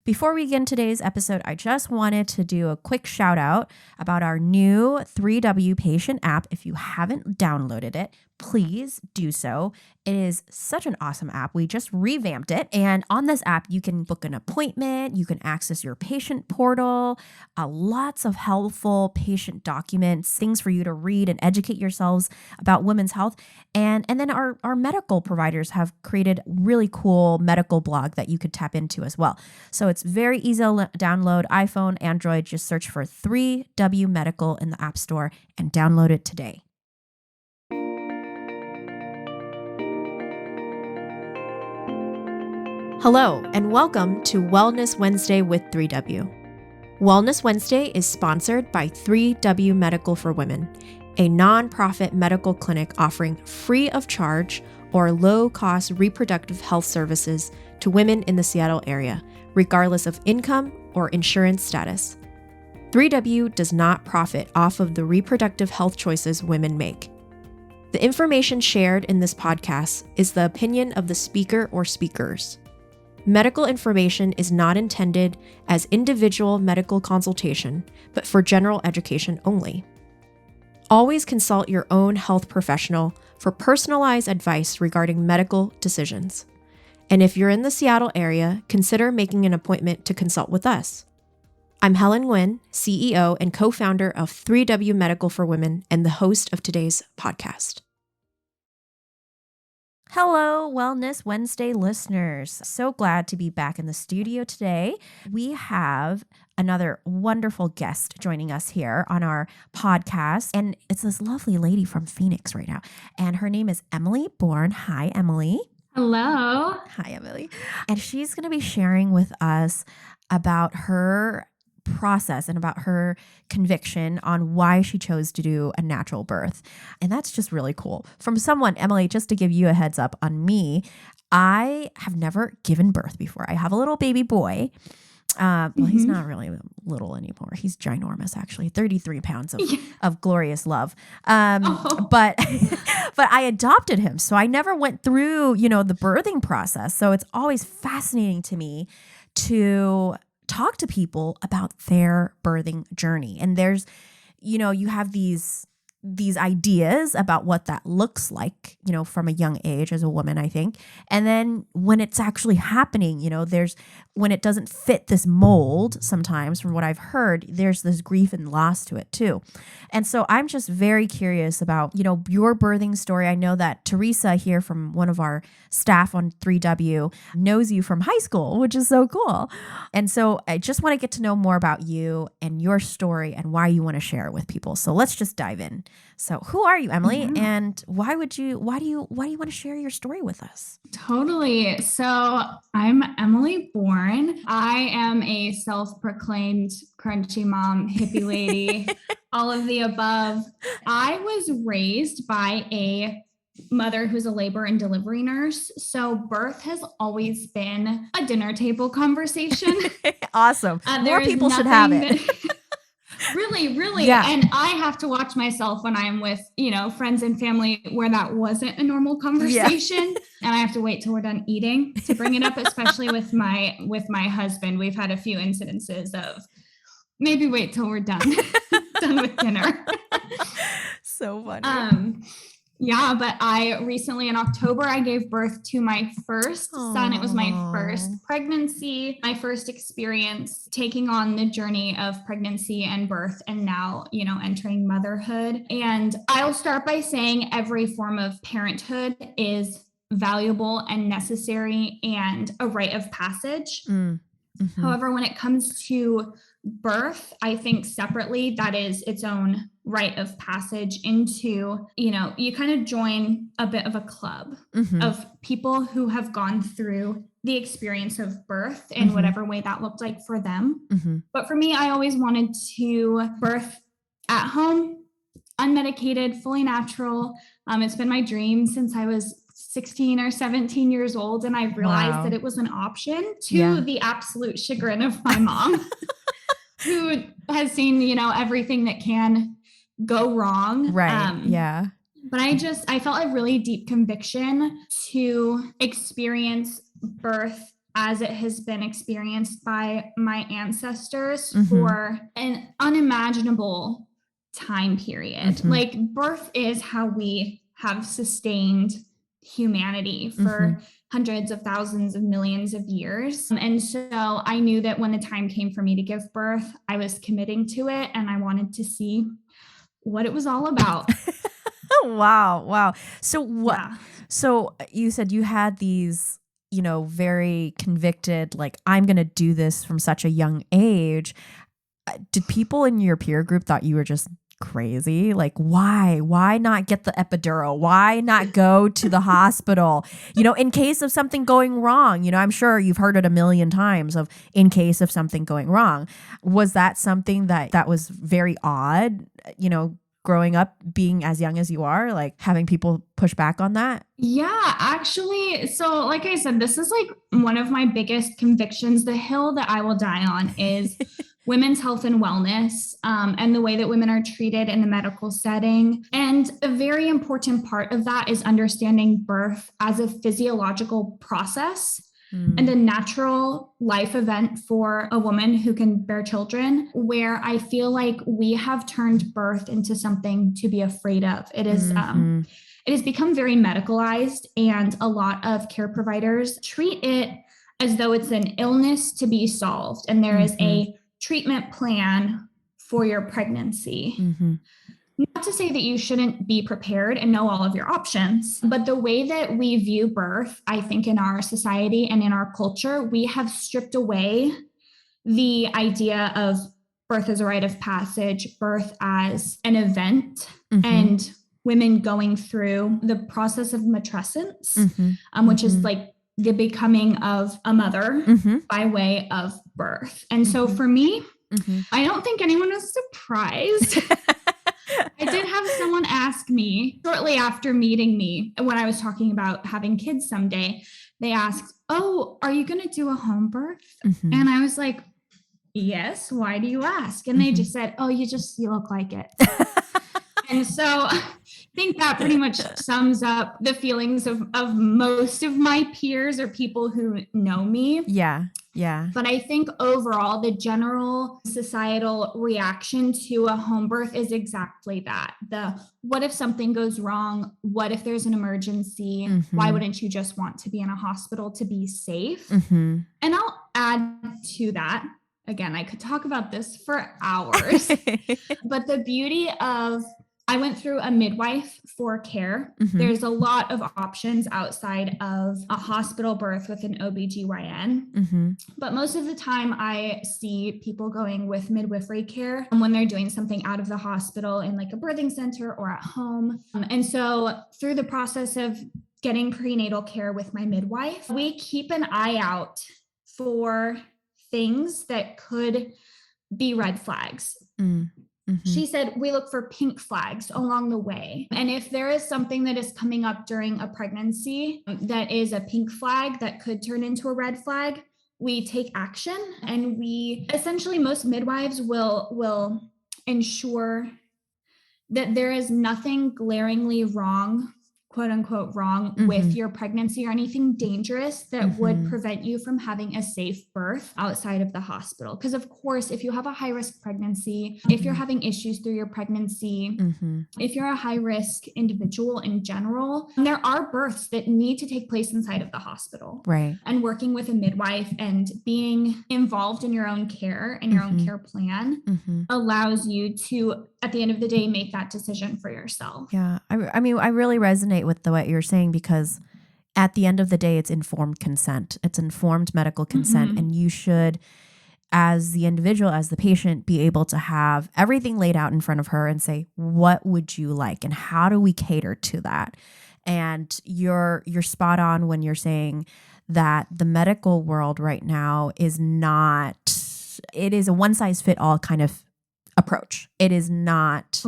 Before we begin today's episode, I just wanted to do a quick shout out about our new 3W patient app. If you haven't downloaded it, please do so. It is such an awesome app. We just revamped it. And on this app, you can book an appointment. You can access your patient portal, lots of helpful patient documents, things for you to read and educate yourselves about women's health. And then our medical providers have created really cool medical blog that you could tap into as well. So it's very easy to download. iPhone, Android, just search for 3W Medical in the App Store and download it today. Hello, and welcome to Wellness Wednesday with 3W. Wellness Wednesday is sponsored by 3W Medical for Women, a nonprofit medical clinic offering free of charge or low-cost reproductive health services to women in the Seattle area, regardless of income or insurance status. 3W does not profit off of the reproductive health choices women make. The information shared in this podcast is the opinion of the speaker or speakers. Medical information is not intended as individual medical consultation, but for general education only. Always consult your own health professional for personalized advice regarding medical decisions. And if you're in the Seattle area, consider making an appointment to consult with us. I'm Helen Nguyen, CEO and co-founder of 3W Medical for Women and the host of today's podcast. Hello, Wellness Wednesday listeners. So glad to be back in the studio today. We have another wonderful guest joining us here on our podcast. And it's this lovely lady from Phoenix right now. And her name is Emily Bourne. Hi, Emily. Hello. Hi, Emily. And she's going to be sharing with us about her process and about her conviction on why she chose to do a natural birth. And that's just really cool. From someone, Emily, just to give you a heads up on me, I have never given birth before. I have a little baby boy. He's not really little anymore. He's ginormous, actually, 33 pounds of glorious love. But I adopted him. So I never went through, the birthing process. So it's always fascinating to me to talk to people about their birthing journey. And there's, you have these ideas about what that looks like, from a young age as a woman, I think. And then when it's actually happening, when it doesn't fit this mold, sometimes from what I've heard, there's this grief and loss to it too. And so I'm just very curious about, your birthing story. I know that Teresa here from one of our staff on 3W knows you from high school, which is so cool. And so I just want to get to know more about you and your story and why you want to share it with people. So let's just dive in. So who are you, Emily? Yeah. And why do you want to share your story with us? Totally. So I'm Emily Bourne. I am a self-proclaimed crunchy mom, hippie lady, all of the above. I was raised by a mother who's a labor and delivery nurse. So birth has always been a dinner table conversation. Awesome. More people should have it. Really. Yeah. And I have to watch myself when I'm with, friends and family where that wasn't a normal conversation. Yeah. And I have to wait till we're done eating to bring it up, especially with my husband. We've had a few incidences of maybe wait till we're done with dinner. So funny. Yeah, but I recently in October, I gave birth to my first son. It was my first pregnancy, my first experience taking on the journey of pregnancy and birth, and now, entering motherhood. And I'll start by saying every form of parenthood is valuable and necessary and a rite of passage. Mm-hmm. However, when it comes to birth, I think separately, that is its own rite of passage into, you kind of join a bit of a club of people who have gone through the experience of birth in whatever way that looked like for them. But for me, I always wanted to birth at home, unmedicated, fully natural. It's been my dream since I was 16 or 17 years old. And I realized that it was an option to the absolute chagrin of my mom, who has seen, everything that can go wrong. Right. But I felt a really deep conviction to experience birth as it has been experienced by my ancestors Mm-hmm. for an unimaginable time period. Mm-hmm. Like birth is how we have sustained humanity for Mm-hmm. hundreds of thousands of millions of years. And so I knew that when the time came for me to give birth, I was committing to it and I wanted to see what it was all about. Wow. Wow. So what, Yeah. so you said you had these, very convicted, like, I'm going to do this from such a young age. Did people in your peer group thought you were just crazy? Like, why not get the epidural? Why not go to the hospital? In case of something going wrong, I'm sure you've heard it a million times of in case of something going wrong. Was that something that was very odd, growing up, being as young as you are, like having people push back on that? Yeah, actually. So, like I said, this is like one of my biggest convictions. The hill that I will die on is women's health and wellness, and the way that women are treated in the medical setting. And a very important part of that is understanding birth as a physiological process and a natural life event for a woman who can bear children, where I feel like we have turned birth into something to be afraid of. It has become very medicalized, and a lot of care providers treat it as though it's an illness to be solved, and there is a treatment plan for your pregnancy. Not to say that you shouldn't be prepared and know all of your options, but the way that we view birth, I think in our society and in our culture, we have stripped away the idea of birth as a rite of passage, birth as an event, and women going through the process of matrescence, which is like the becoming of a mother by way of birth. And so for me, I don't think anyone was surprised. I did have someone ask me shortly after meeting me when I was talking about having kids someday. They asked, "Oh, are you going to do a home birth?" And I was like, "Yes. Why do you ask?" And they just said, "Oh, you look like it." And so I think that pretty much sums up the feelings of most of my peers or people who know me. Yeah. Yeah. But I think overall, the general societal reaction to a home birth is exactly that. What if something goes wrong? What if there's an emergency? Why wouldn't you just want to be in a hospital to be safe? And I'll add to that. Again, I could talk about this for hours, but the beauty of I went through a midwife for care. There's a lot of options outside of a hospital birth with an OBGYN. But most of the time I see people going with midwifery care when they're doing something out of the hospital in like a birthing center or at home. And so through the process of getting prenatal care with my midwife, we keep an eye out for things that could be red flags. She said, we look for pink flags along the way. And if there is something that is coming up during a pregnancy that is a pink flag that could turn into a red flag, we take action. And we essentially, most midwives will ensure that there is nothing glaringly wrong, quote unquote, wrong with your pregnancy or anything dangerous that would prevent you from having a safe birth outside of the hospital. Because of course, if you have a high risk pregnancy, if you're having issues through your pregnancy, if you're a high risk individual in general, there are births that need to take place inside of the hospital. Right. And working with a midwife and being involved in your own care and your own care plan allows you to, at the end of the day, make that decision for yourself. Yeah. I mean, I really resonate with what you're saying, because at the end of the day, it's informed consent. It's informed medical consent. And you should, as the individual, as the patient, be able to have everything laid out in front of her and say, what would you like? And how do we cater to that? And you're spot on when you're saying that the medical world right now is not, it is a one size fit all kind of approach. It is not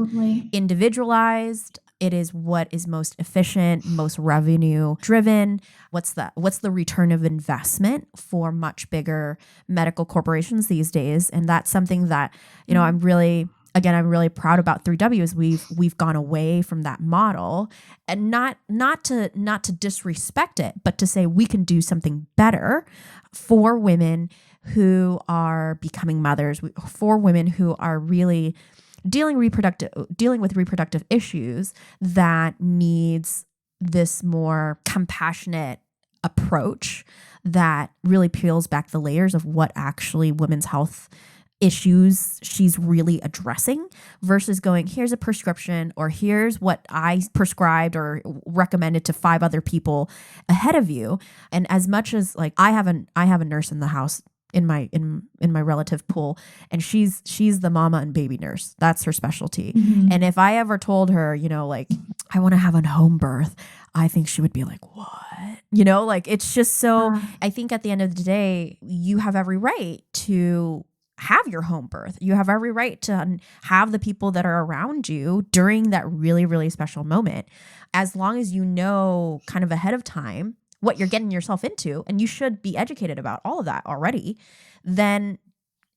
individualized. It is what is most efficient, most revenue driven. What's the return of investment for much bigger medical corporations these days? And that's something that, I'm really again, I'm really proud about 3W is we've gone away from that model, and not to disrespect it, but to say we can do something better for women who are becoming mothers, for women who are really dealing with reproductive issues that needs this more compassionate approach that really peels back the layers of what actually women's health issues she's really addressing, versus going, here's a prescription, or here's what I prescribed or recommended to 5 other people ahead of you. And as much as like I have a nurse in the house in my relative pool, and she's the mama and baby nurse. That's her specialty. Mm-hmm. And if I ever told her, like, I want to have a home birth, I think she would be like, what? Like, it's just so, I think at the end of the day, you have every right to have your home birth. You have every right to have the people that are around you during that really, really special moment, as long as you know kind of ahead of time what you're getting yourself into, and you should be educated about all of that already. Then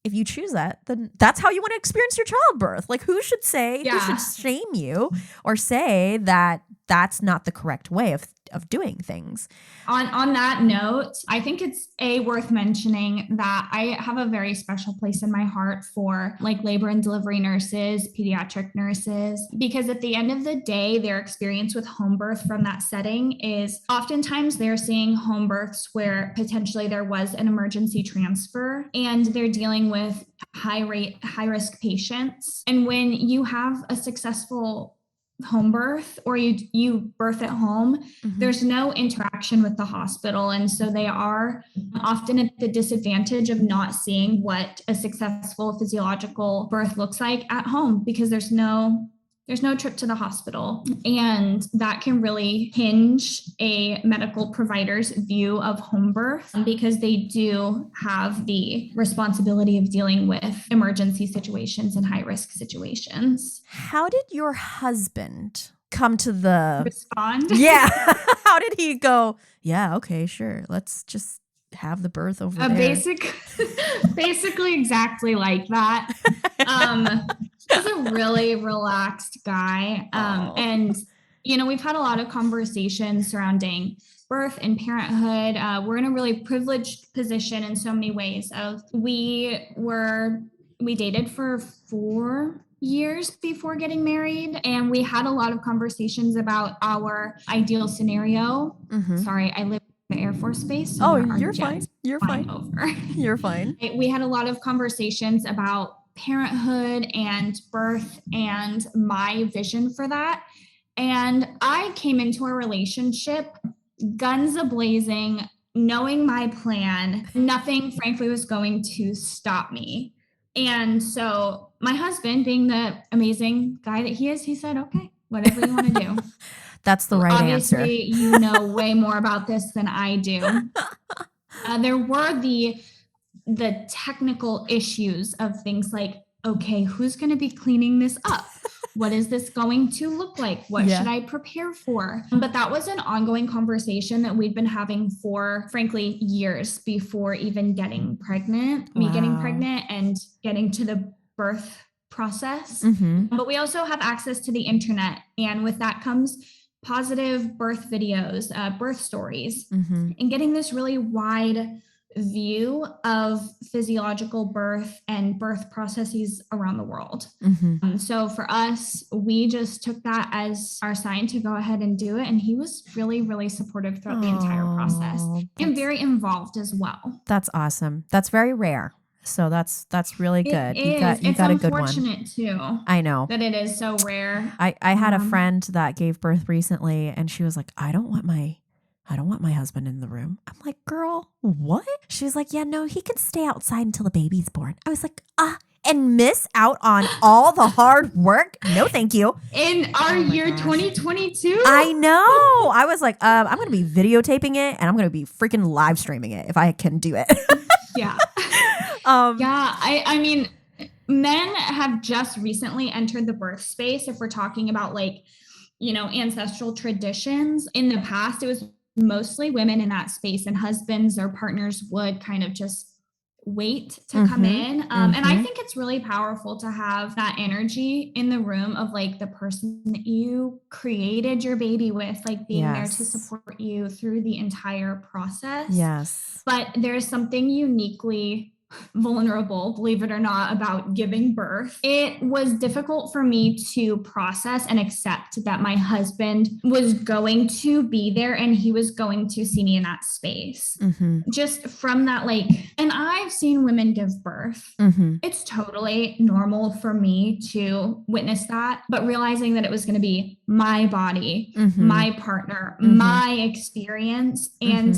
if you choose that, then that's how you want to experience your childbirth. Like, who should shame you or say that that's not the correct way of doing things? On that note, I think it's worth mentioning that I have a very special place in my heart for like labor and delivery nurses, pediatric nurses, because at the end of the day, their experience with home birth from that setting is oftentimes they're seeing home births where potentially there was an emergency transfer, and they're dealing with high risk patients. And when you have a successful home birth, or you birth at home, there's no interaction with the hospital, and so they are often at the disadvantage of not seeing what a successful physiological birth looks like at home, because there's no trip to the hospital. And that can really hinge a medical provider's view of home birth, because they do have the responsibility of dealing with emergency situations and high risk situations. How did your husband come to the respond? Yeah. How did he go, yeah, okay, sure, let's just have the birth over there? Basically exactly like that. He's a really relaxed guy. And, we've had a lot of conversations surrounding birth and parenthood. We're in a really privileged position in so many ways. We dated for 4 years before getting married, and we had a lot of conversations about our ideal scenario. Sorry, I live in the Air Force Base. So you're fine. You're fine. Over. You're fine. We had a lot of conversations about parenthood and birth and my vision for that. And I came into a relationship guns a-blazing, knowing my plan. Nothing, frankly, was going to stop me. And so my husband, being the amazing guy that he is, he said, okay, whatever you want to do. That's the right answer. Obviously, you know way more about this than I do. There were the technical issues of things like, okay, who's going to be cleaning this up? What is this going to look like? What should I prepare for? But that was an ongoing conversation that we'd been having for, frankly, years before even getting pregnant, me getting pregnant and getting to the birth process. But we also have access to the internet. And with that comes positive birth videos, birth stories, and getting this really wide view of physiological birth and birth processes around the world. So for us, we just took that as our sign to go ahead and do it. And he was really, really supportive throughout the entire process, and very involved as well. That's awesome. That's very rare. So that's really good. You got a good one. It's unfortunate too. I know that it is so rare. I had a friend that gave birth recently, and she was like, I don't want my husband in the room. I'm like, girl, what? She's like, yeah, no, he can stay outside until the baby's born. I was like, and miss out on all the hard work? No, thank you. In our year 2022? I know. I was like, I'm going to be videotaping it, and I'm going to be freaking live streaming it if I can do it. Yeah. I mean, men have just recently entered the birth space. If we're talking about ancestral traditions, in the past, it was mostly women in that space, and husbands or partners would kind of just wait to come in. And I think it's really powerful to have that energy in the room of like the person that you created your baby with, like being there to support you through the entire process. Yes. But there's something uniquely vulnerable, believe it or not, about giving birth. It was difficult for me to process and accept that my husband was going to be there and he was going to see me in that space. Just from that, like, and I've seen women give birth. It's totally normal for me to witness that, but realizing that it was going to be my body, my partner, my experience, and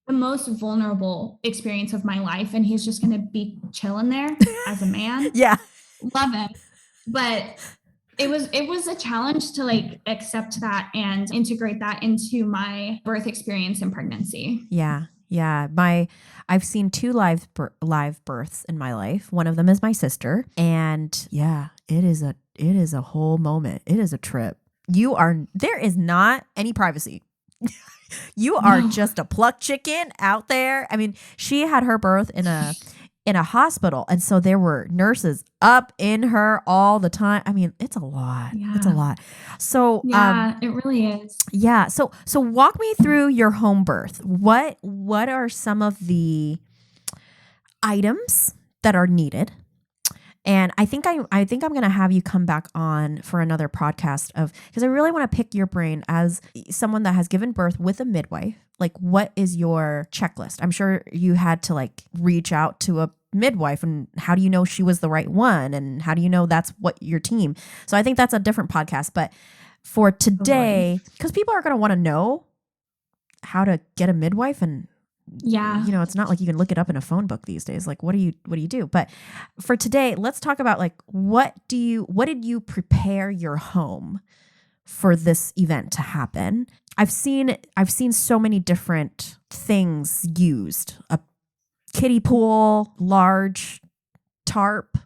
the most vulnerable experience of my life, and he's just going to be chilling there as a man. Love him. But it was a challenge to like accept that and integrate that into my birth experience and pregnancy. I've seen 2 live births in my life. One of them is my sister, and it is a whole moment. It is a trip. There is not any privacy. You are just a plucked chicken out there. I mean, she had her birth in a hospital, and so there were nurses up in her all the time. I mean, it's a lot. It's a lot. So it really is. So walk me through your home birth. What are some of the items that are needed? And I think I'm going to have you come back on for another podcast because I really want to pick your brain as someone that has given birth with a midwife. Like, what is your checklist? I'm sure you had to like reach out to a midwife, and how do you know she was the right one? And how do you know that's what your team? So I think that's a different podcast. But for today, because people are going to want to know how to get a midwife, and it's not like you can look it up in a phone book these days. Like, what do you do? But for today, let's talk about like, what did you prepare your home for this event to happen? I've seen so many different things used. A kiddie pool, large tarp.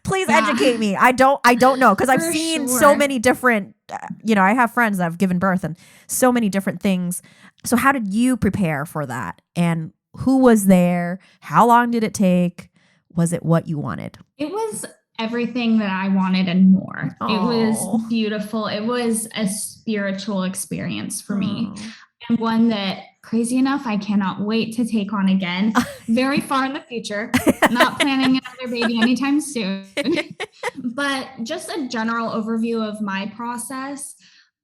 Please educate me. I don't know, because I've seen so many different, I have friends that have given birth and so many different things. So how did you prepare for that? And who was there? How long did it take? Was it what you wanted? It was everything that I wanted and more. Aww. It was beautiful. It was a spiritual experience for me. And one that, crazy enough, I cannot wait to take on again. Very far in the future. Not planning another baby anytime soon. But just a general overview of my process.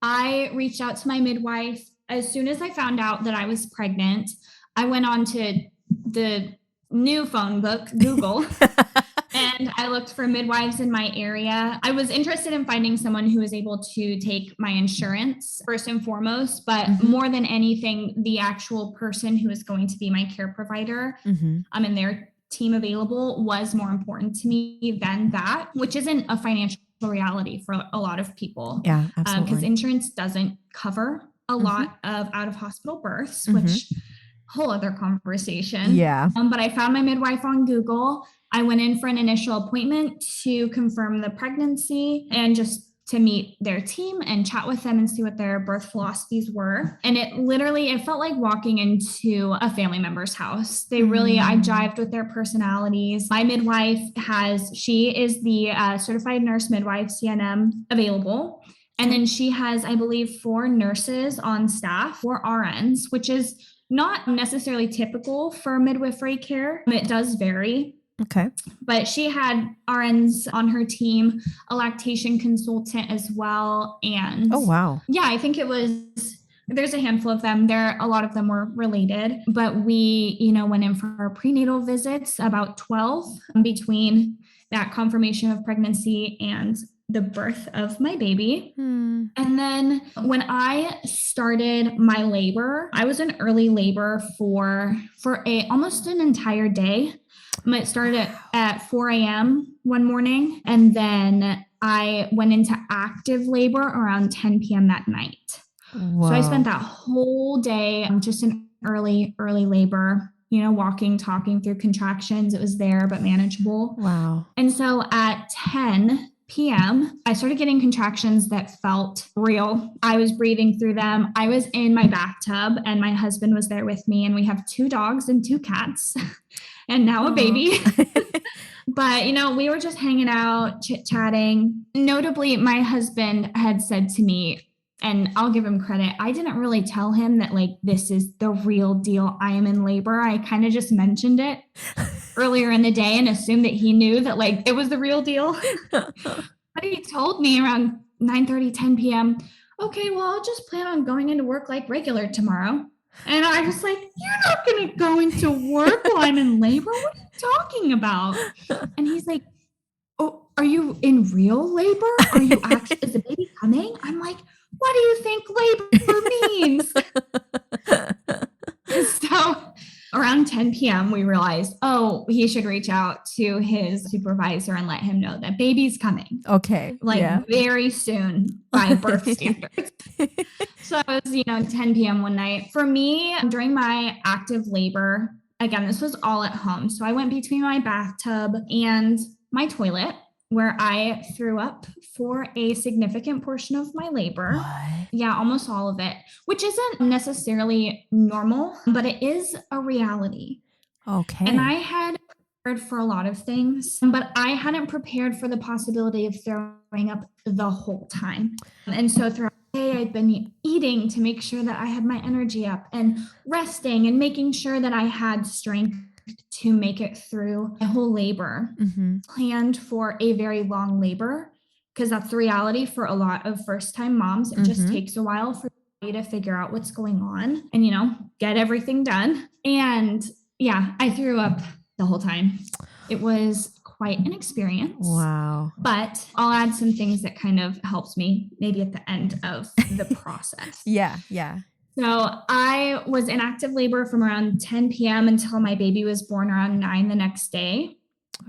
I reached out to my midwife. As soon as I found out that I was pregnant, I went on to the new phone book, Google, and I looked for midwives in my area. I was interested in finding someone who was able to take my insurance first and foremost, but more than anything, the actual person who is going to be my care provider and their team available was more important to me than that, which isn't a financial reality for a lot of people. Yeah, absolutely. Because insurance doesn't cover a lot of out-of-hospital births, which whole other conversation. Yeah. But I found my midwife on Google. I went in for an initial appointment to confirm the pregnancy and just to meet their team and chat with them and see what their birth philosophies were. And it felt like walking into a family member's house. I jived with their personalities. My midwife she is the certified nurse midwife, CNM, available. And then she has, I believe, 4 nurses on staff, 4 RNs, which is not necessarily typical for midwifery care. It does vary. Okay. But she had RNs on her team, a lactation consultant as well. And oh, wow. Yeah, I think there's a handful of them. A lot of them were related, but we, went in for our prenatal visits, about 12 between that confirmation of pregnancy and the birth of my baby. And then when I started my labor, I was in early labor for almost an entire day. It started at 4 a.m. one morning, and then I went into active labor around 10 p.m. that night. Whoa. So I spent that whole day just in early labor, walking, talking through contractions. It was there, but manageable. Wow. And so at 10 p.m., I started getting contractions that felt real. I was breathing through them. I was in my bathtub and my husband was there with me, and we have 2 dogs and 2 cats. and now a baby. But, we were just hanging out, chit-chatting. Notably, my husband had said to me, and I'll give him credit, I didn't really tell him that, like, this is the real deal. I am in labor. I kind of just mentioned it earlier in the day and assumed that he knew that, like, it was the real deal. But he told me around 9:30, 10 p.m., okay, well, I'll just plan on going into work like regular tomorrow. And I was like, you're not going to go into work while I'm in labor? What are you talking about? And he's like, oh, are you in real labor? Are you actually, is the baby coming? I'm like, what do you think labor means? So around 10 p.m., we realized, he should reach out to his supervisor and let him know that baby's coming. Okay. Very soon by birth standards. So it was, 10 p.m. one night. For me, during my active labor, again, this was all at home. So I went between my bathtub and my toilet, where I threw up for a significant portion of my labor. What? Yeah, almost all of it, which isn't necessarily normal, but it is a reality. Okay. And I had prepared for a lot of things, but I hadn't prepared for the possibility of throwing up the whole time. And so throughout the day, I'd been eating to make sure that I had my energy up and resting and making sure that I had strength to make it through my whole labor. Planned for a very long labor, because that's the reality for a lot of first-time moms. It just takes a while for you to figure out what's going on and, get everything done. And yeah, I threw up the whole time. It was quite an experience. Wow. But I'll add some things that kind of helps me maybe at the end of the process. Yeah. So I was in active labor from around 10 p.m. until my baby was born around 9 the next day.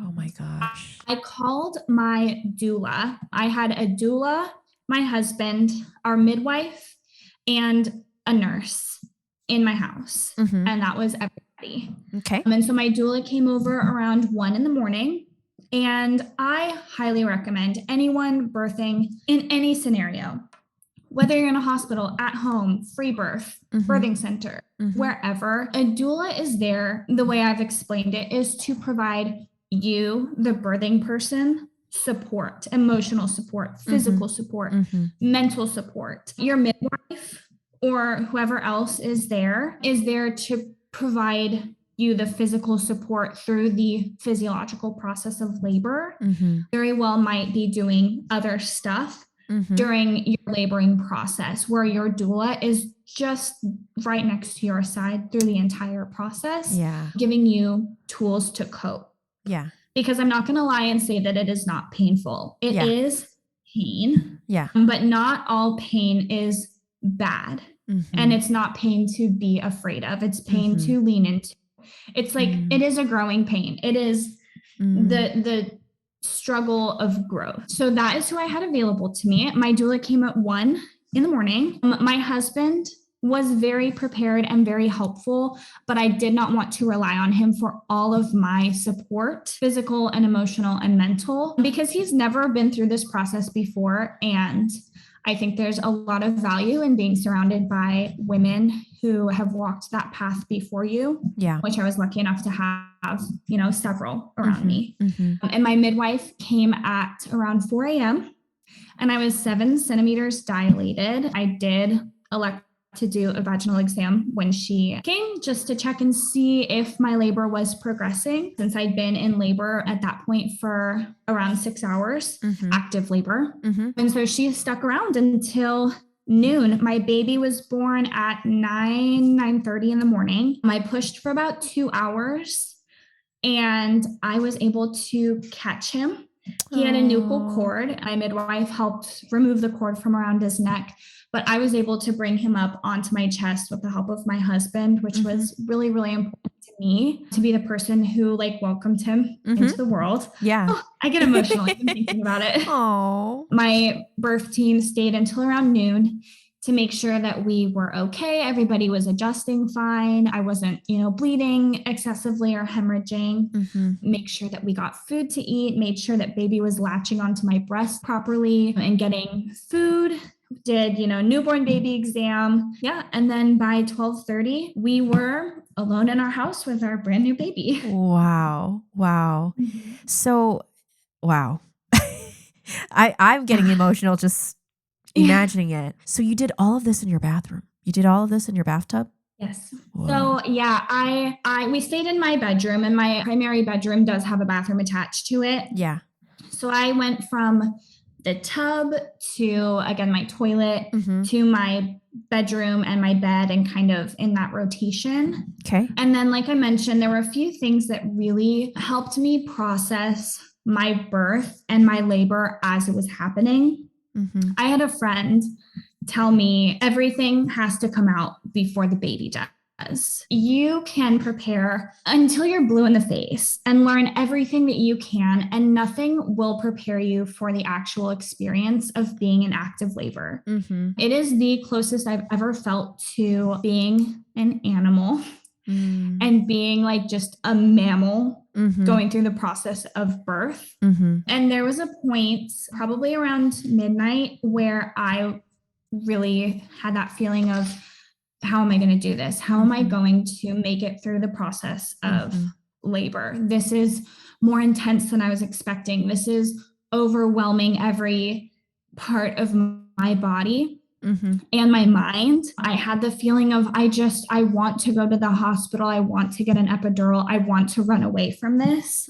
Oh my gosh. I called my doula. I had a doula, my husband, our midwife, and a nurse in my house. And that was everybody. Okay. And so my doula came over around 1 in-the-morning. And I highly recommend anyone birthing in any scenario, whether you're in a hospital, at home, free birth, birthing center, wherever, a doula is there. The way I've explained it is to provide you, the birthing person, support, emotional support, physical support, mental support. Your midwife or whoever else is there to provide you the physical support through the physiological process of labor. Very well might be doing other stuff during your laboring process, where your doula is just right next to your side through the entire process, giving you tools to cope. Yeah. Because I'm not going to lie and say that it is not painful. It is pain. Yeah. But not all pain is bad. And it's not pain to be afraid of. It's pain to lean into. It's like, it is a growing pain. It is the struggle of growth. So that is who I had available to me. My doula came at 1 in the morning. My husband was very prepared and very helpful, but I did not want to rely on him for all of my support, physical and emotional and mental, because he's never been through this process before. And I think there's a lot of value in being surrounded by women who have walked that path before you, which I was lucky enough to have, several around me. And my midwife came at around 4 a.m. and I was 7 centimeters dilated. I did elect to do a vaginal exam when she came, just to check and see if my labor was progressing, since I'd been in labor at that point for around 6 hours, active labor. And so she stuck around until noon. My baby was born at 9:30 in the morning. I pushed for about 2 hours and I was able to catch him. He had a nuchal cord. My midwife helped remove the cord from around his neck, but I was able to bring him up onto my chest with the help of my husband, which was really, really important to me, to be the person who welcomed him into the world. Yeah. Oh, I get emotional even thinking about it. Oh. My birth team stayed until around noon to make sure that we were okay. Everybody was adjusting fine. I wasn't, bleeding excessively or hemorrhaging. Make sure that we got food to eat, made sure that baby was latching onto my breast properly and getting food did, newborn baby exam. Yeah. And then by 12:30, we were alone in our house with our brand new baby. Wow. Wow. Mhm. So, wow. I'm getting emotional just Yeah. imagining it. So you did all of this in your bathroom? You did all of this in your bathtub? Yes. Whoa. So yeah, we stayed in my bedroom, and my primary bedroom does have a bathroom attached to it. Yeah. So I went from the tub to, again, my toilet to my bedroom and my bed, and kind of in that rotation. Okay. And then, like I mentioned, there were a few things that really helped me process my birth and my labor as it was happening. I had a friend tell me everything has to come out before the baby does. You can prepare until you're blue in the face and learn everything that you can, and nothing will prepare you for the actual experience of being in active labor. It is the closest I've ever felt to being an animal and being like just a mammal going through the process of birth. And there was a point, probably around midnight, where I really had that feeling of, how am I going to do this? How am I going to make it through the process of labor? This is more intense than I was expecting. This is overwhelming every part of my body and my mind. I had the feeling of, I want to go to the hospital. I want to get an epidural. I want to run away from this.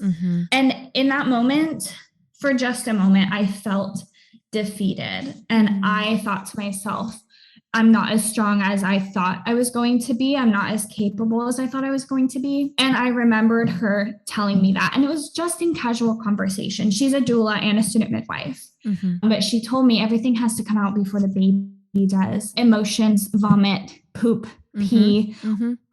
And in that moment, for just a moment, I felt defeated. And I thought to myself, I'm not as strong as I thought I was going to be. I'm not as capable as I thought I was going to be. And I remembered her telling me that. And it was just in casual conversation. She's a doula and a student midwife. But she told me everything has to come out before the baby does. Emotions, vomit, poop, pee,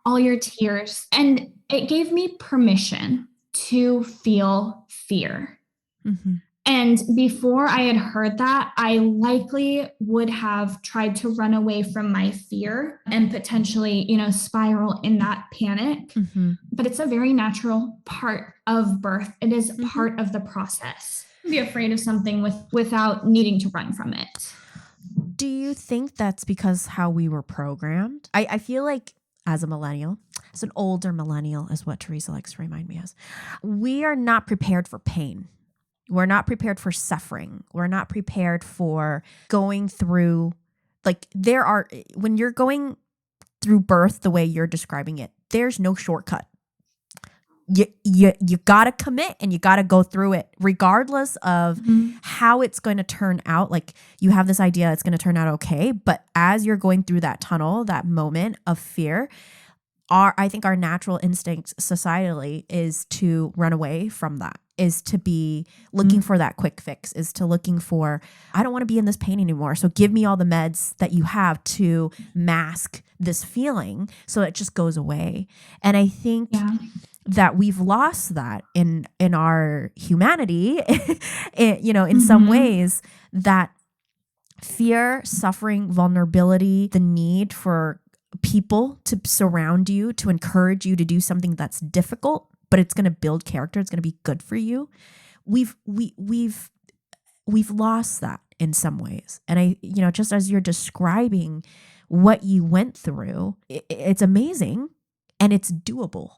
all your tears. And it gave me permission to feel fear. And before I had heard that, I likely would have tried to run away from my fear and potentially, spiral in that panic. But it's a very natural part of birth. It is part of the process. Be afraid of something without needing to run from it. Do you think that's because how we were programmed? I feel like as a millennial, as an older millennial, is what Teresa likes to remind me as, we are not prepared for pain. We're not prepared for suffering. We're not prepared for going through, when you're going through birth the way you're describing it, there's no shortcut. You got to commit and you got to go through it regardless of how it's going to turn out. Like, you have this idea it's going to turn out okay, but as you're going through that tunnel, that moment of fear, I think our natural instinct societally is to run away from that, is to be looking for that quick fix, is to looking for, I don't want to be in this pain anymore. So give me all the meds that you have to mask this feeling so it just goes away. And I think that we've lost that in our humanity, in some ways, that fear, suffering, vulnerability, the need for people to surround you, to encourage you to do something that's difficult, but it's going to build character, it's going to be good for you. We've lost that in some ways. And I, just as you're describing what you went through, it's amazing and it's doable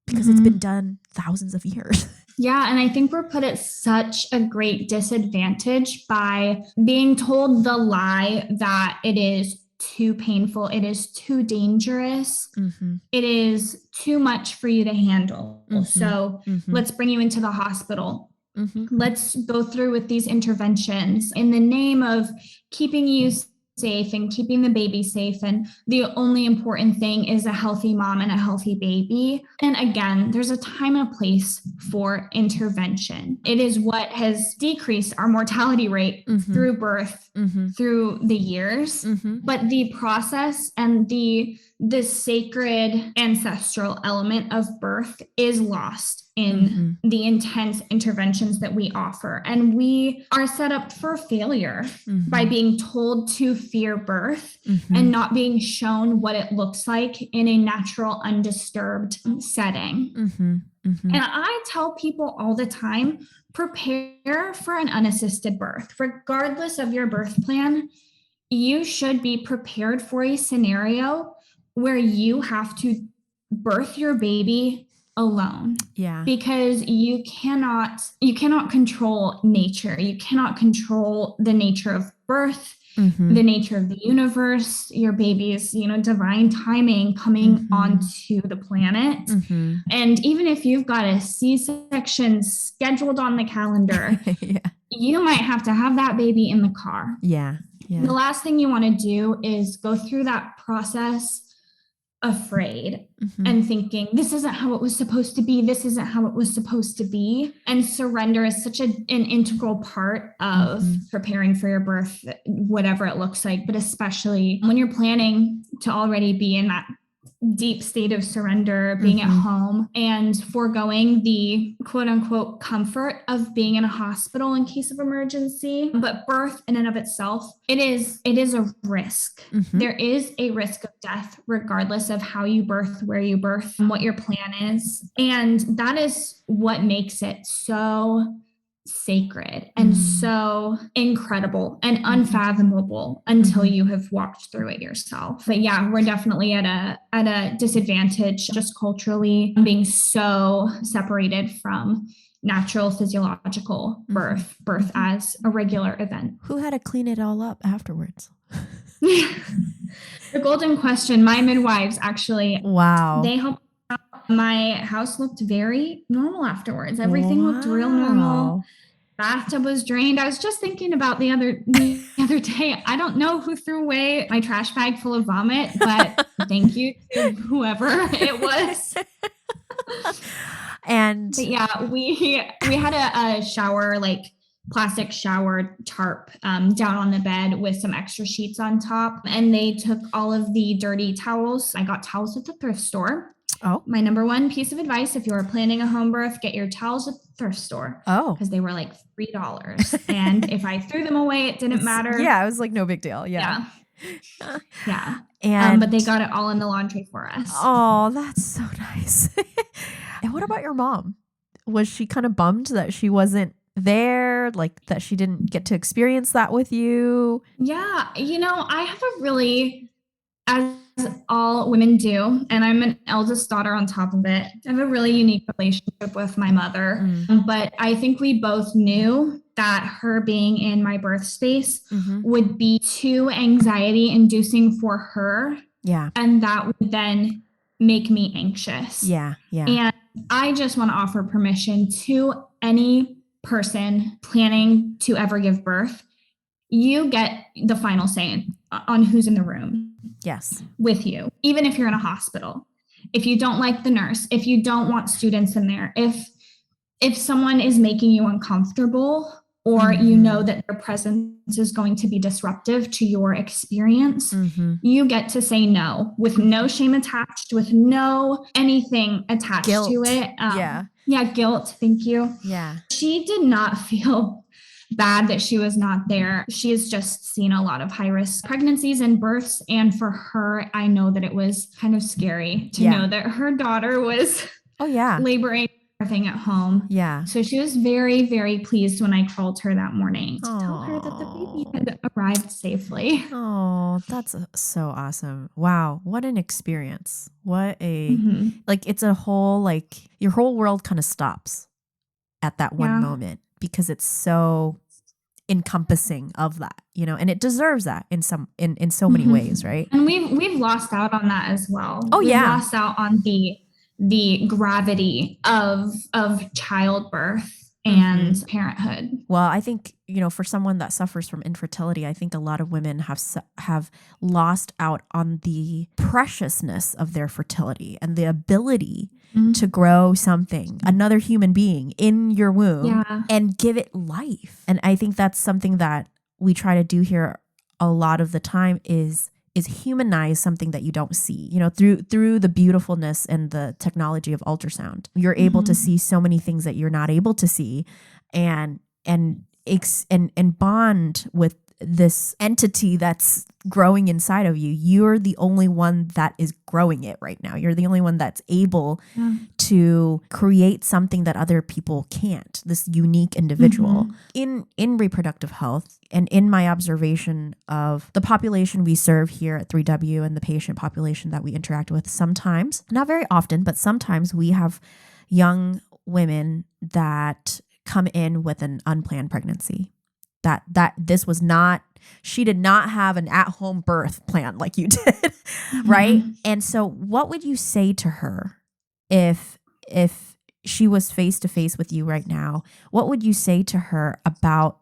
because it's been done thousands of years. Yeah, and I think we're put at such a great disadvantage by being told the lie that it is too painful, it is too dangerous, it is too much for you to handle. So let's bring you into the hospital. Let's go through with these interventions in the name of keeping you safe and keeping the baby safe. And the only important thing is a healthy mom and a healthy baby. And again, there's a time and a place for intervention. It is what has decreased our mortality rate through birth, through the years. But the process and the sacred ancestral element of birth is lost in the intense interventions that we offer. And we are set up for failure by being told to fear birth and not being shown what it looks like in a natural, undisturbed setting. Mm-hmm. And I tell people all the time, prepare for an unassisted birth. Regardless of your birth plan, you should be prepared for a scenario where you have to birth your baby alone. Yeah. Because you cannot control nature. You cannot control the nature of birth, Mm-hmm. the nature of the universe, your baby's, divine timing coming Mm-hmm. onto the planet. Mm-hmm. And even if you've got a C-section scheduled on the calendar, Yeah. you might have to have that baby in the car. Yeah. Yeah. The last thing you want to do is go through that process afraid and thinking, this isn't how it was supposed to be. This isn't how it was supposed to be. And surrender is such an integral part of preparing for your birth, whatever it looks like, but especially when you're planning to already be in that deep state of surrender, being at home and foregoing the quote unquote comfort of being in a hospital in case of emergency. But birth in and of itself, it is a risk. There is a risk of death, regardless of how you birth, where you birth, and what your plan is. And that is what makes it so sacred and so incredible and unfathomable until you have walked through it yourself. But yeah, we're definitely at a disadvantage just culturally, being so separated from natural physiological birth as a regular event. Who had to clean it all up afterwards? The golden question, my midwives actually, wow, they helped. My house looked very normal afterwards. Everything looked real normal. Bathtub was drained. I was just thinking about the other day. I don't know who threw away my trash bag full of vomit, but thank you to whoever it was. But yeah, we had a shower, like plastic shower tarp down on the bed with some extra sheets on top. And they took all of the dirty towels. I got towels at the thrift store. Oh, my number one piece of advice, if you're planning a home birth, get your towels at the thrift store. Oh, because they were like $3. And if I threw them away, it didn't matter. Yeah, it was like no big deal. Yeah. And but they got it all in the laundry for us. Oh, that's so nice. And what about your mom? Was she kind of bummed that she wasn't there, like that she didn't get to experience that with you? Yeah, I have a really, as all women do, and I'm an eldest daughter on top of it, I have a really unique relationship with my mother. But I think we both knew that her being in my birth space would be too anxiety inducing for her. Yeah. And that would then make me anxious. Yeah. Yeah. And I just want to offer permission to any person planning to ever give birth. You get the final say on who's in the room. Yes. With you, even if you're in a hospital. If you don't like the nurse, if you don't want students in there, if someone is making you uncomfortable, or you know that their presence is going to be disruptive to your experience, you get to say no with no shame attached, with no anything attached guilt. To it. Yeah, guilt. Thank you. Yeah. She did not feel bad that she was not there. She has just seen a lot of high risk pregnancies and births. And for her, I know that it was kind of scary to know that her daughter was laboring everything at home. Yeah. So she was very, very pleased when I called her that morning to tell her that the baby had arrived safely. Oh, that's so awesome. Wow. What an experience. What a, like, it's a whole, like, your whole world kind of stops at that one moment because it's so encompassing of that, and it deserves that in so many ways, right? And we've lost out on that as well. We've lost out on the gravity of childbirth and parenthood. Well, I think, for someone that suffers from infertility, I think a lot of women have lost out on the preciousness of their fertility and the ability to grow something, another human being in your womb and give it life. And I think that's something that we try to do here a lot of the time is humanize something that you don't see, through the beautifulness and the technology of ultrasound. You're able to see so many things that you're not able to see and bond with this entity that's growing inside of you. You're the only one that is growing it right now. You're the only one that's able to create something that other people can't, this unique individual. In reproductive health and in my observation of the population we serve here at 3W and the patient population that we interact with, sometimes, not very often, but sometimes we have young women that come in with an unplanned pregnancy. That this was not, she did not have an at-home birth plan like you did, right? And so what would you say to her if she was face to face with you right now? What would you say to her about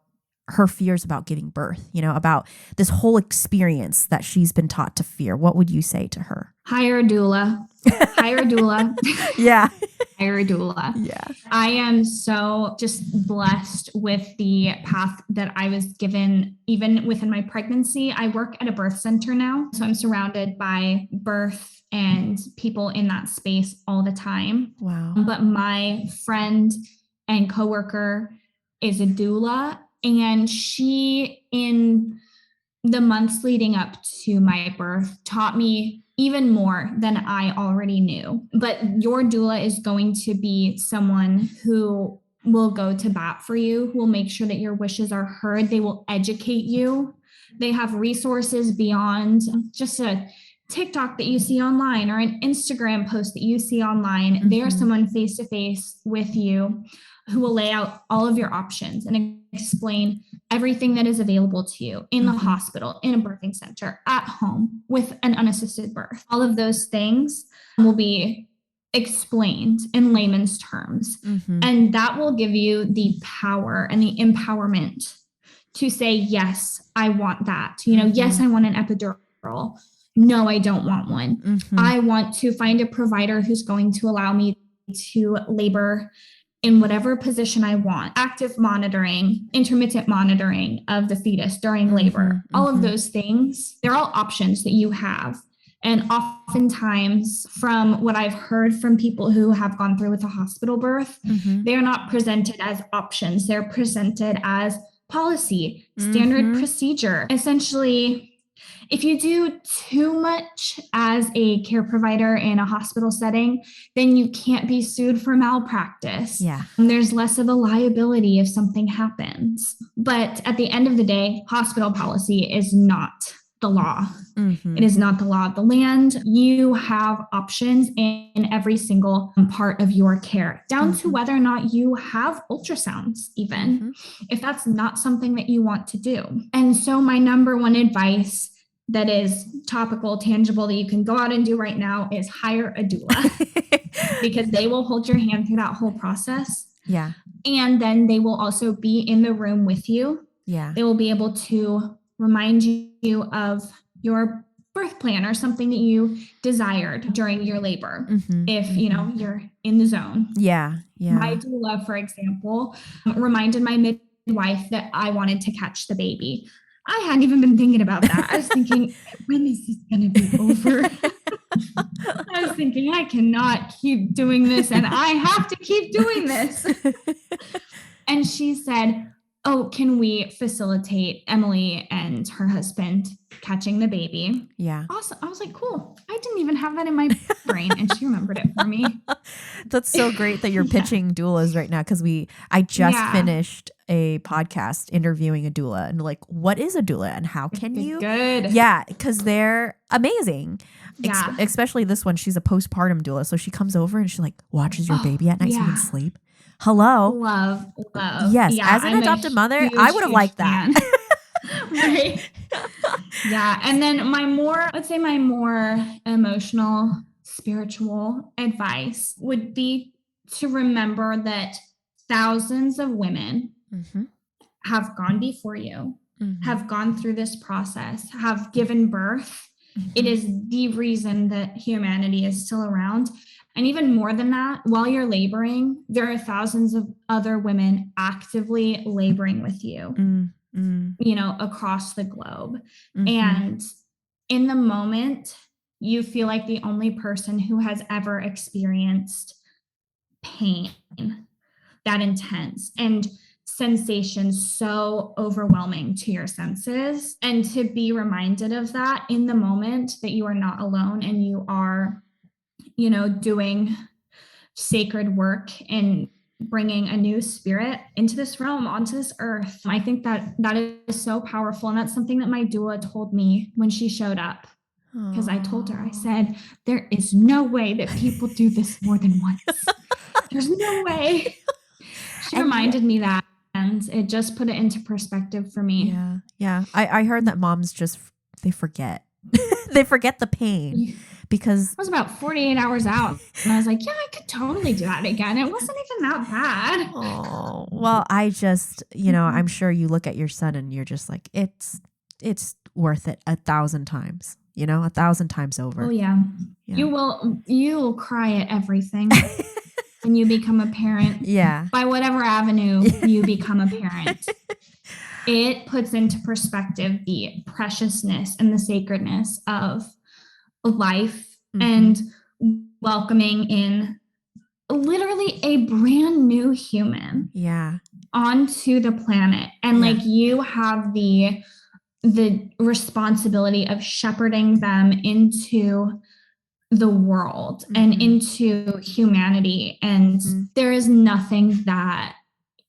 her fears about giving birth, about this whole experience that she's been taught to fear? What would you say to her? Hire a doula. Hire a doula. Yeah. Hire a doula. Yeah. I am so just blessed with the path that I was given, even within my pregnancy. I work at a birth center now, so I'm surrounded by birth and people in that space all the time. Wow. But my friend and coworker is a doula, and she, in the months leading up to my birth, taught me even more than I already knew. But your doula is going to be someone who will go to bat for you, who will make sure that your wishes are heard. They will educate you. They have resources beyond just a TikTok that you see online or an Instagram post that you see online. They are someone face to face with you who will lay out all of your options and explain everything that is available to you in the hospital, in a birthing center, at home, with an unassisted birth. All of those things will be explained in layman's terms. And that will give you the power and the empowerment to say, yes, I want that. Yes, I want an epidural. No, I don't want one. I want to find a provider who's going to allow me to labor in whatever position I want. Active monitoring, intermittent monitoring of the fetus during labor, all of those things, they're all options that you have. And oftentimes, from what I've heard from people who have gone through with a hospital birth, they're not presented as options. They're presented as policy, standard procedure. Essentially, if you do too much as a care provider in a hospital setting, then you can't be sued for malpractice. Yeah. And there's less of a liability if something happens. But at the end of the day, hospital policy is not the law. It is not the law of the land. You have options in every single part of your care, down to whether or not you have ultrasounds, even if that's not something that you want to do. And so my number one advice that is topical, tangible, that you can go out and do right now is hire a doula because they will hold your hand through that whole process. Yeah. And then they will also be in the room with you. Yeah. They will be able to remind you of your birth plan or something that you desired during your labor. If, you're in the zone. Yeah. Yeah. My doula, for example, reminded my midwife that I wanted to catch the baby. I hadn't even been thinking about that. I was thinking, when is this going to be over? I was thinking, I cannot keep doing this and I have to keep doing this. And she said, oh, can we facilitate Emily and her husband catching the baby? Yeah. Awesome. I was like, cool. I didn't even have that in my brain. And she remembered it for me. That's so great that you're pitching doulas right now, because I just finished a podcast interviewing a doula, and what is a doula and how can you? Good. Yeah, because they're amazing. Yeah. Especially this one. She's a postpartum doula, so she comes over and she watches your baby at night so you can sleep. Hello. Love. Yes. Yeah, as an adopted mother, I would have liked that. Right. Yeah. And then my more emotional, spiritual advice would be to remember that thousands of women have gone before you, have gone through this process, have given birth. It is the reason that humanity is still around. And even more than that, while you're laboring, there are thousands of other women actively laboring with you, across the globe. And in the moment, you feel like the only person who has ever experienced pain that intense. And sensations so overwhelming to your senses, and to be reminded of that in the moment, that you are not alone and you are, doing sacred work and bringing a new spirit into this realm, onto this earth. I think that is so powerful. And that's something that my doula told me when she showed up. Because I told her, I said, there is no way that people do this more than once. There's no way. She reminded me that, and it just put it into perspective for me. Yeah. Yeah. I heard that moms they forget. They forget the pain because I was about 48 hours out and I was like, yeah, I could totally do that again. It wasn't even that bad. Oh, well, I just, I'm sure you look at your son and you're just like, it's worth it 1,000 times, 1,000 times over. Oh yeah. You'll cry at everything when you become a parent. Yeah. By whatever avenue you become a parent. It puts into perspective the preciousness and the sacredness of life, and welcoming in literally a brand new human onto the planet. And like, you have the responsibility of shepherding them into the world and into humanity. And there is nothing that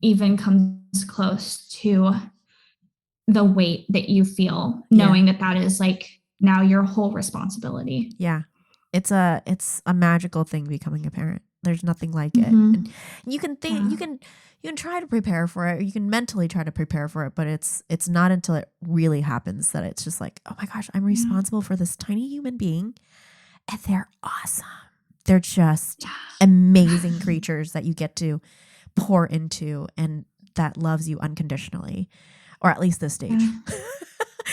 even comes close to the weight that you feel knowing that is like now your whole responsibility. Yeah. It's a magical thing becoming a parent. There's nothing like it. And you can think, you can try to prepare for it, or you can mentally try to prepare for it, but it's not until it really happens that it's just like, oh my gosh, I'm responsible for this tiny human being, and they're awesome. They're just amazing creatures that you get to pour into and that loves you unconditionally, or at least this stage.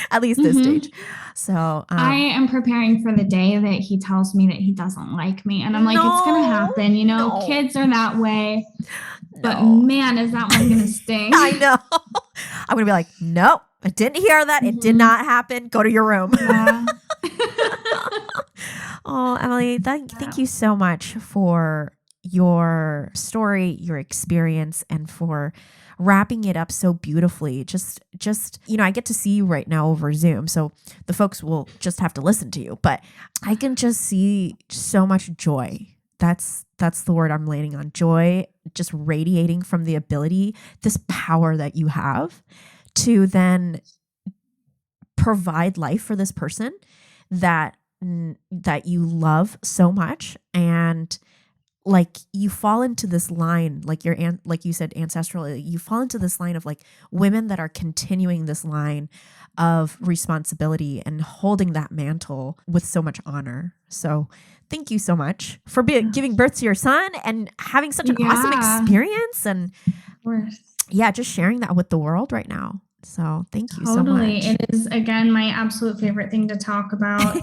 At least this stage. So I am preparing for the day that he tells me that he doesn't like me. And I'm like, it's going to happen. Kids are that way. But man, is that one going to sting? I know. I'm going to be like, nope, I didn't hear that. It did not happen. Go to your room. Yeah. Oh, Emily, thank you so much for your story, your experience, and for wrapping it up so beautifully. Just I get to see you right now over Zoom, so the folks will just have to listen to you, but I can just see so much joy. That's the word I'm landing on. Joy just radiating from the ability, this power that you have to then provide life for this person that you love so much. And like, you fall into this line, like like you said, ancestrally, you fall into this line of like women that are continuing this line of responsibility and holding that mantle with so much honor. So thank you so much for giving birth to your son and having such an awesome experience. And just sharing that with the world right now. So thank you so much. It is, again, my absolute favorite thing to talk about.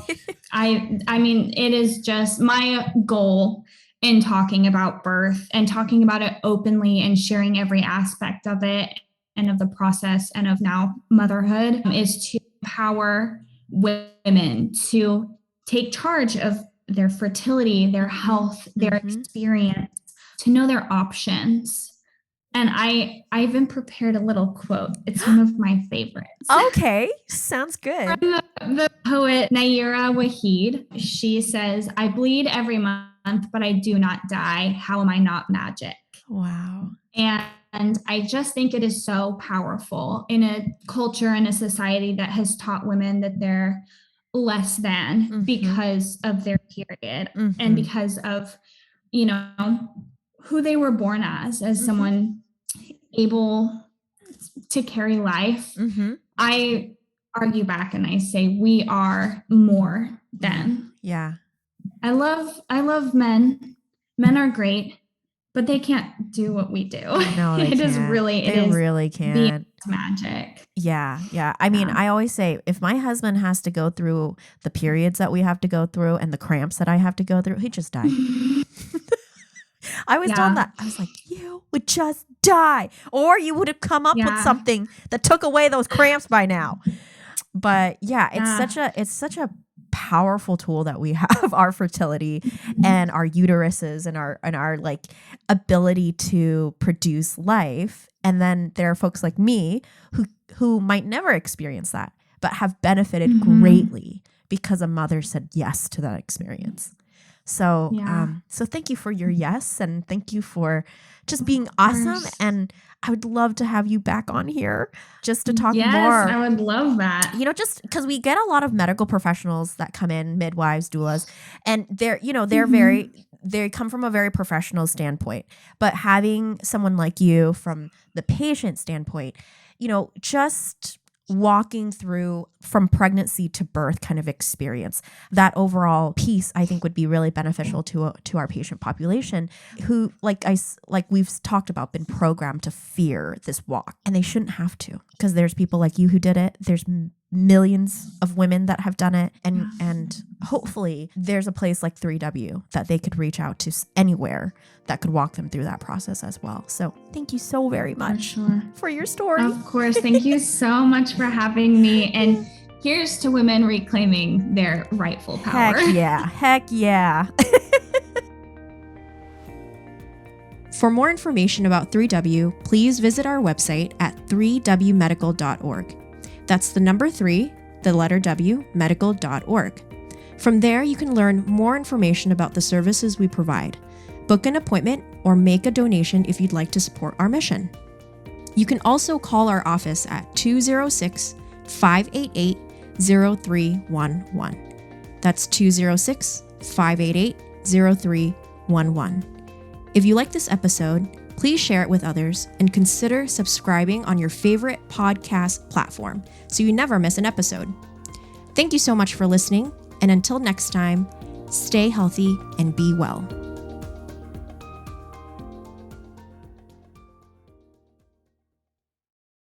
I mean, it is just my goal in talking about birth and talking about it openly and sharing every aspect of it and of the process and of now motherhood is to empower women to take charge of their fertility, their health, their experience, to know their options. And I even prepared a little quote. It's one of my favorites. Okay, sounds good. From the poet Nayyirah Waheed. She says, "I bleed every month, but I do not die. How am I not magic?" Wow. And I just think it is so powerful in a culture and a society that has taught women that they're less than because of their period and because of, who they were born as someone able to carry life. I argue back and I say we are more than. Yeah. I love men. Men are great, but they can't do what we do. No, they can't. They really can't. Magic. Yeah. Yeah. I mean, I always say if my husband has to go through the periods that we have to go through and the cramps that I have to go through, he'd just die. I always told that. I was like, you would just die, or you would have come up with something that took away those cramps by now. But it's such a powerful tool that we have, our fertility and our uteruses and our like ability to produce life. And then there are folks like me who might never experience that, but have benefited greatly because a mother said yes to that experience. So, so thank you for your yes, and thank you for just being awesome. And I would love to have you back on here just to talk more. Yes, I would love that. You know, just because we get a lot of medical professionals that come in, midwives, doulas, and they're, you know, they come from a very professional standpoint. But having someone like you from the patient standpoint, you know, just walking through from pregnancy to birth kind of experience, that overall piece I think would be really beneficial to our patient population who, like we've talked about, been programmed to fear this walk, and they shouldn't have to, because there's people like you who did it. There's millions of women that have done it, and hopefully there's a place like 3W that they could reach out to anywhere that could walk them through that process as well. So thank you so very much for your story. Of course. Thank you so much for having me. And here's to women reclaiming their rightful power. Heck yeah. Heck yeah. For more information about 3W, please visit our website at 3wmedical.org. That's the number 3, the letter W, medical.org. From there, you can learn more information about the services we provide, book an appointment, or make a donation if you'd like to support our mission. You can also call our office at 206-588-0311. That's 206-588-0311. If you like this episode, please share it with others and consider subscribing on your favorite podcast platform so you never miss an episode. Thank you so much for listening, and until next time, stay healthy and be well.